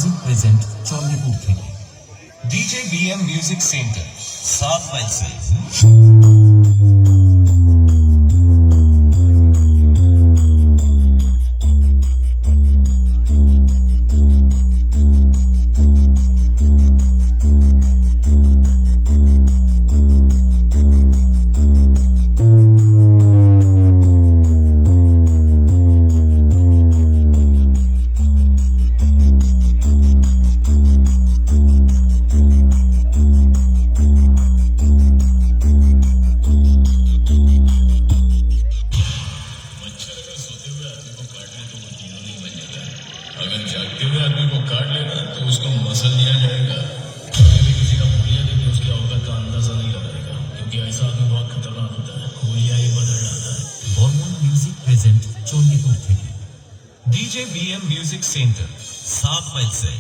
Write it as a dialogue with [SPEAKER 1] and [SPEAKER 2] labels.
[SPEAKER 1] Music present Chandrapur থেকে।
[SPEAKER 2] DJ BM music centre 7 mile से।
[SPEAKER 3] अगर जागते हुए आदमी को काट लेना तो उसको मसल दिया जाएगा। कभी भी किसी का हुलिया देख के उसकी औकात का अंदाजा नहीं लगाएगा, क्योंकि ऐसा आदमी बहुत खतरनाक होता है। हुलिया ही बदल डालता है।
[SPEAKER 1] বর্মন মিউজিক প্রেজেন্ট চন্ডীপুর থেকে।
[SPEAKER 2] DJ BM music centre 7 mile से।